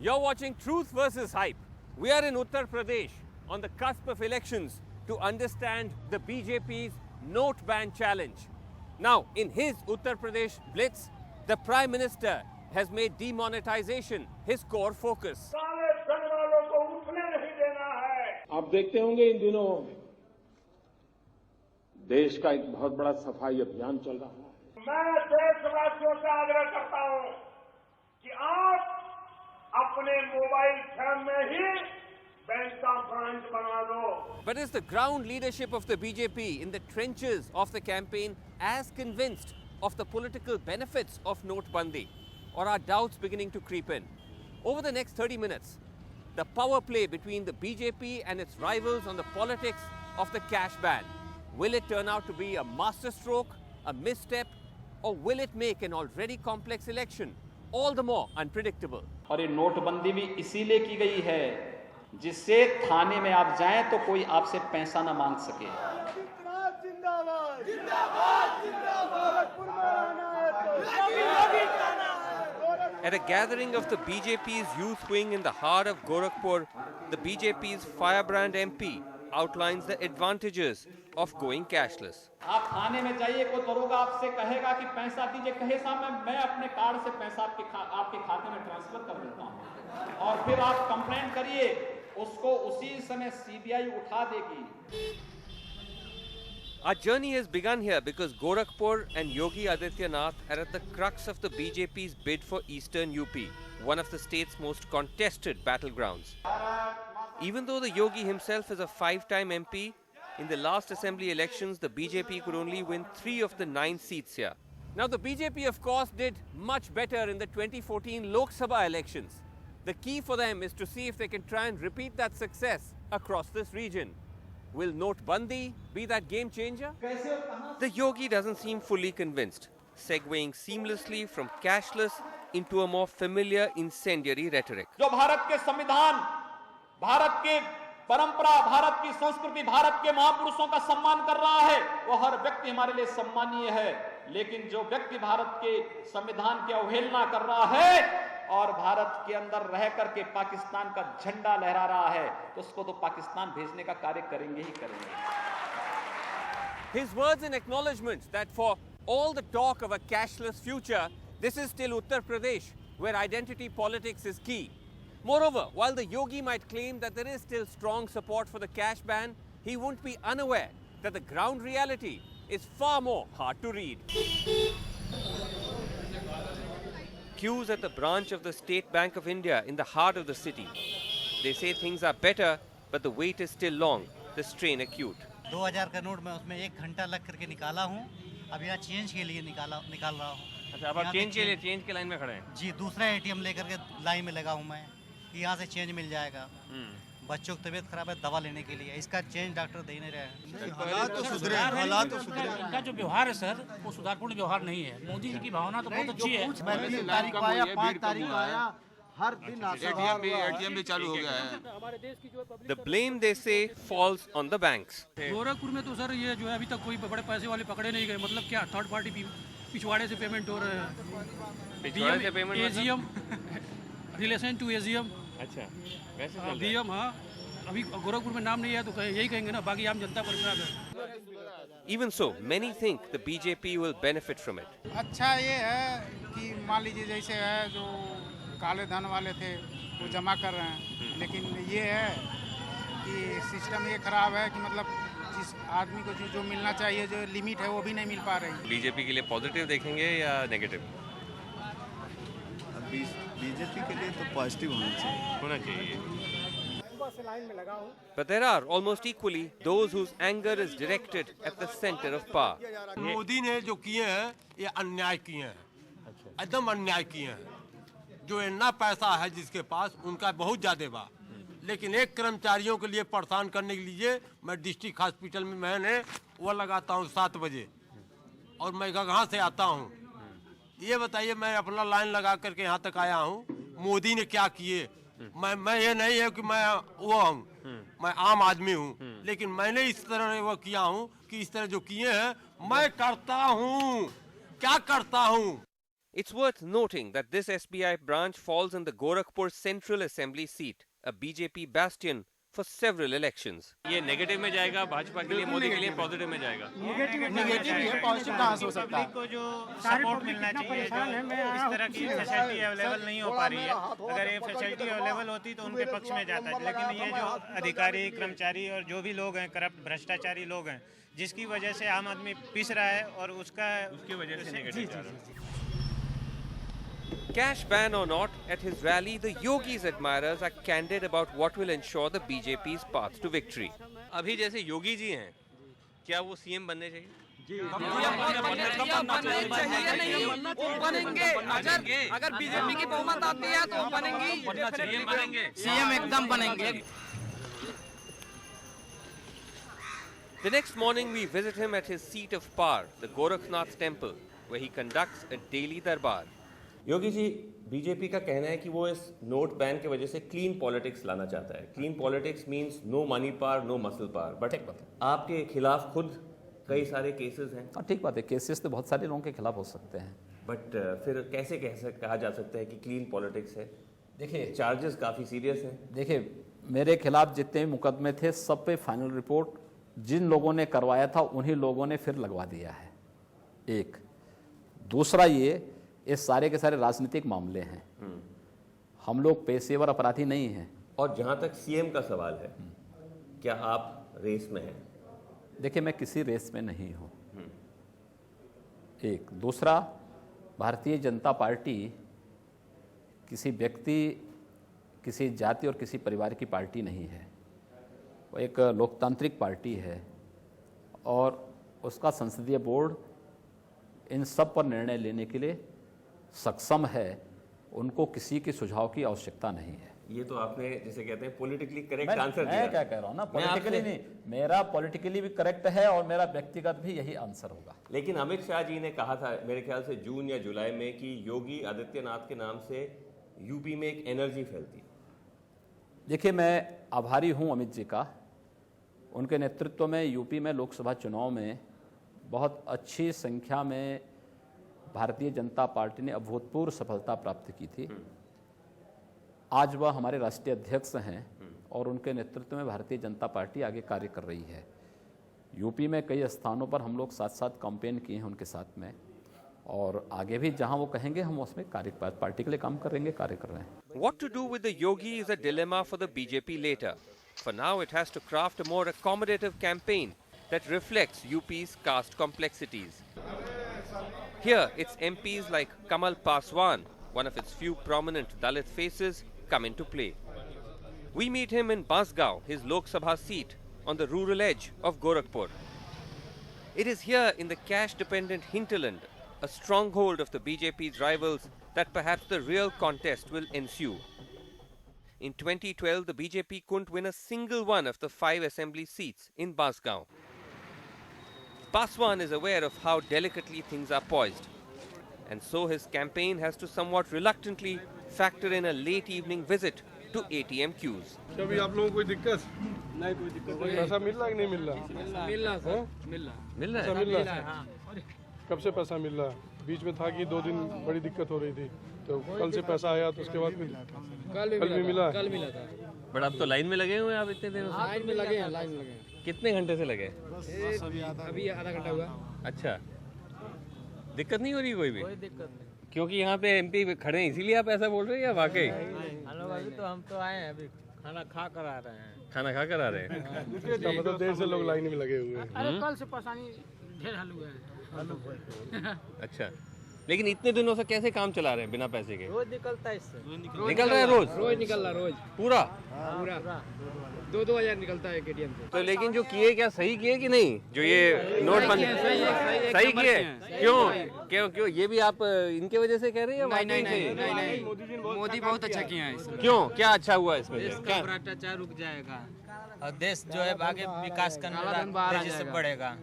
You're watching Truth versus Hype. We are in Uttar Pradesh on the cusp of elections to understand the BJP's note ban challenge. Now, in his Uttar Pradesh blitz, the Prime Minister has made demonetization his core focus. आप देखते होंगे इन दिनों देश का एक बहुत बड़ा सफाई अभियान चल रहा है। मैं देशवासियों से आग्रह करता हूं कि आप अपने मोबाइल फोन में ही बैंक का ब्रांच बना दो। But is the ground leadership of the BJP in the trenches of the campaign as convinced of the political benefits of Notebandi, or are doubts beginning to creep in? Over the next 30 minutes, the power play between the BJP and its rivals on the politics of the cash ban. Will it turn out to be a masterstroke, a misstep, or will it make an already complex election all the more unpredictable? और ये नोटबंदी भी इसीलिए की गई है जिससे थाने में आप जाएं तो कोई आपसे पैसा ना मांग सके। At a gathering of the BJP's youth wing in the heart of Gorakhpur, the BJP's firebrand MP outlines the advantages of going cashless. आप थाने में जाइए, कोई दरोगा आपसे कहेगा कि पैसा दीजिए, कहे साहब मैं अपने कार्ड से पैसा आपके खाते में ट्रांसफर कर देता हूँ, और फिर आप कंप्लेंट करिए, उसको उसी समय सीबीआई उठा देगी। Our journey has begun here because Gorakhpur and Yogi Adityanath are at the crux of the BJP's bid for Eastern UP, one of the state's most contested battlegrounds. Even though the Yogi himself is a 5-time MP, in the last assembly elections, the BJP could only win 3 of the 9 seats here. Now, the BJP, of course, did much better in the 2014 Lok Sabha elections. The key for them is to see if they can try and repeat that success across this region. Will Notebandi be that game changer? The Yogi doesn't seem fully convinced, segueing seamlessly from cashless into a more familiar incendiary rhetoric. जो भारत के संविधान, भारत की परंपरा, भारत की संस्कृति, भारत के महापुरुषों का सम्मान कर रहा है, वो हर व्यक्ति हमारे लिए सम्मानीय है। लेकिन जो व्यक्ति भारत के संविधान की अवहेलना कर रहा है और भारत के अंदर रह करके पाकिस्तान का झंडा लहरा रहा है, तो उसको तो पाकिस्तान भेजने का कार्य करेंगे ही करेंगे। His words in acknowledgement that for all the talk of a cashless future, this is still Uttar Pradesh, where identity politics is key. Moreover, while the Yogi might claim that there is still strong support for the cash ban, he won't be unaware that the ground reality is far more hard to read. Queues at the branch of the State Bank of India in the heart of the city. They say things are better, but the wait is still long, the strain acute. 2000 का note मैं उसमें 1 घंटा लग करके निकाला हूँ। अब यहाँ चेंज के लिए निकाल रहा हूँ। अच्छा, अब आप चेंज के लाइन में खड़े हैं? जी, दूसरा एटीएम लेकर के लाइन में लगा हूँ मैं कि यहाँ से चेंज मिल जाएगा। बच्चों की तबीयत खराब है, दवा लेने के लिए, इसका चेंज डॉक्टर दे नहीं रहे हैं। हालात तो सुधरे। इनका जो व्यवहार है सर, वो सुधारपूर्ण व्यवहार नहीं है। मोदी जी की भावना तो बहुत अच्छी है। मैं 3 तारीख को आया, 5 तारीख को आया, हर दिन एटीएम भी चालू हो गया है। The blame, they say, falls on the banks. Gorakhpur में तो सर ये जो है अभी तक कोई बड़े पैसे वाले पकड़े नहीं गए। मतलब क्या थर्ड पार्टी पिछवाड़े से पेमेंट हो रहे हैं। AGM relation to AGM. अच्छा, वैसे डीएम, हाँ, अभी गोरखपुर में नाम नहीं है तो यही कहेंगे ना, बाकी आम जनता परेशान है। Even so, many think the BJP will benefit from it. अच्छा ये है कि मान लीजिए जैसे है जो काले धन वाले थे वो जमा कर रहे हैं, लेकिन ये है कि सिस्टम ये खराब है कि मतलब जिस आदमी को जो मिलना चाहिए, जो लिमिट है, वो भी नहीं मिल पा रही। बीजेपी के लिए पॉजिटिव देखेंगे या नेगेटिव? बीजेपी के लिए तो पॉजिटिव होना चाहिए। But there are almost equally those whose anger is directed at the center of power. Modi ने जो किए हैं ये अन्याय किए हैं, एकदम अन्याय किए हैं। जो इतना पैसा है जिसके पास, उनका बहुत ज्यादा बा, लेकिन एक कर्मचारियों के लिए परेशान करने के लिए मैं डिस्ट्रिक्ट हॉस्पिटल में मैंने वो लगाता हूँ 7 बजे और मैं कहाँ से आता हूँ। ये बताइए, मैं अपना लाइन लगा करके यहाँ तक आया हूँ, मोदी ने क्या किए? मैं ये नहीं है कि मैं वो हूँ, मैं आम आदमी हूँ, लेकिन मैंने इस तरह वो किया हूँ कि इस तरह जो किए हैं मैं करता हूँ, क्या करता हूँ। It's worth noting that this SBI branch falls in the Gorakhpur Central Assembly seat, a BJP bastion for several elections. ये नेगेटिव में जाएगा भाजपा के लिए, मोदी के लिए पॉजिटिव में जाएगा। नेगेटिव है, पॉजिटिव कहाँ से हो सकता है? पब्लिक को जो सपोर्ट मिलना चाहिए, जो इस तरह की फैसिलिटी अवेलेबल नहीं हो पा रही है, अगर ये फैसिलिटी अवेलेबल होती तो उनके पक्ष में जाता है। लेकिन ये जो अधिकारी, कर्मचारी और जो भी लोग हैं, करप्ट भ्रष्टाचारी लोग हैं, जिसकी वजह से आम आदमी पिस रहा है और उसकी वजह से नेगेटिव जा रहा है। Cash ban or not, at his rally, the Yogi's admirers are candid about what will ensure the BJP's path to victory. अभी जैसे योगी जी हैं, क्या वो सीएम बनने चाहिए? बनेंगे। अगर बीजेपी की बहुमत आती है तो बनेंगे। सीएम एकदम बनेंगे। The next morning, we visit him at his seat of power, the Gorakhnath temple, where he conducts a daily darbar. Yogi ji, BJP का कहना है कि वो इस नोट बैन की वजह से क्लीन पॉलिटिक्स लाना चाहता है। Clean politics means no money power, no muscle power. But आपके खिलाफ खुद कई सारे केसेस हैं। ठीक बात है, केसेस तो बहुत सारे लोगों के खिलाफ हो सकते हैं। बट फिर कैसे कहा जा सकता है कि क्लीन पॉलिटिक्स है? देखिए, चार्जेस काफ़ी सीरियस हैं। देखिए, मेरे खिलाफ जितने मुकदमे थे, सब पे फाइनल रिपोर्ट जिन लोगों ने करवाया था उन्हीं लोगों ने फिर लगवा दिया है। एक दूसरा, ये सारे के सारे राजनीतिक मामले हैं। हम लोग पेशेवर अपराधी नहीं हैं। और जहां तक सीएम का सवाल है, क्या आप रेस में हैं? देखिए, मैं किसी रेस में नहीं हूं। एक दूसरा, भारतीय जनता पार्टी किसी व्यक्ति, किसी जाति और किसी परिवार की पार्टी नहीं है। वो एक लोकतांत्रिक पार्टी है और उसका संसदीय बोर्ड इन सब पर निर्णय लेने के लिए सक्षम है। उनको किसी के सुझाव की आवश्यकता नहीं है। ये तो आपने जिसे कहते हैं पॉलिटिकली करेक्ट आंसर दिया। मैं क्या कह रहा हूँ ना, पॉलिटिकली नहीं, मेरा पॉलिटिकली भी करेक्ट है और मेरा व्यक्तिगत भी यही आंसर होगा। लेकिन अमित शाह जी ने कहा था, मेरे ख्याल से जून या जुलाई में, कि योगी आदित्यनाथ के नाम से यूपी में एक एनर्जी फैलती है। देखिए, मैं आभारी हूँ अमित जी का। उनके नेतृत्व में यूपी में लोकसभा चुनाव में बहुत अच्छी संख्या में भारतीय जनता पार्टी ने अभूतपूर्व सफलता प्राप्त की थी। आज वह हमारे राष्ट्रीय अध्यक्ष हैं और उनके नेतृत्व में भारतीय जनता पार्टी आगे कार्य कर रही है। यूपी में कई स्थानों पर हम लोग साथ साथ कैंपेन किए हैं उनके साथ में, और आगे भी जहां वो कहेंगे हम उसमें कार्य, पार्टी के लिए काम करेंगे, कार्य कर रहे हैं। What to do with the Yogi is a dilemma for the BJP later. For now, it has to craft a more accommodative campaign that reflects UP's caste complexities. Here, its MPs like Kamal Paswan, one of its few prominent Dalit faces, come into play. We meet him in Basgaon, his Lok Sabha seat, on the rural edge of Gorakhpur. It is here in the cash-dependent hinterland, a stronghold of the BJP's rivals, that perhaps the real contest will ensue. In 2012, the BJP couldn't win a single one of the 5 assembly seats in Basgaon. Paswan is aware of how delicately things are poised, and so his campaign has to somewhat reluctantly factor in a late evening visit to ATM queues. कभी आप लोगों को कोई दिक्कत? नहीं, कोई दिक्कत नहीं। पैसा मिल रहा है कि नहीं मिल रहा? मिल रहा है। कब से पैसा मिल रहा है? बीच में था कि 2 दिन बड़ी दिक्कत हो रही थी, तो कल से पैसा आया, तो उसके बाद कल भी मिला। कल मिला था। बट अब तो लाइन में लगे हुए हैं आप इतने देर से? लाइन में लगे हैं, लाइन में लगे हैं। कितने घंटे से लगे? अभी आधा घंटा हुआ। अच्छा, दिक्कत नहीं हो रही कोई भी? कोई दिक्कत नहीं। क्योंकि यहाँ पे एमपी खड़े हैं इसीलिए आप ऐसा बोल रहे हैं या वाकई? अभी तो हम तो आए हैं, अभी खाना खा कर आ रहे हैं। खाना खा कर आ रहे हैं? मतलब देर से लोग लाइन में लगे हुए हैं। अरे कल से परेशानी ढेर हल हुआ है। अच्छा, लेकिन इतने दिनों से कैसे काम चला रहे हैं बिना पैसे के? रोज निकलता है इससे। निकल रहा है रोज? रोज निकल रहा, रोज पूरा 2-2 हज़ार निकलता है एटीएम से। तो लेकिन जो किए, क्या सही किए कि नहीं? जो ये नोट बंद सही किए? क्यों ये भी आप इनके वजह से कह रहे हैं? नहीं, मोदी बहुत अच्छा किया है इसमें। क्यों, क्या अच्छा हुआ इसमें? क्या भ्रष्टाचार रुक जाएगा और देश जो है आगे विकास करने बढ़ेगा।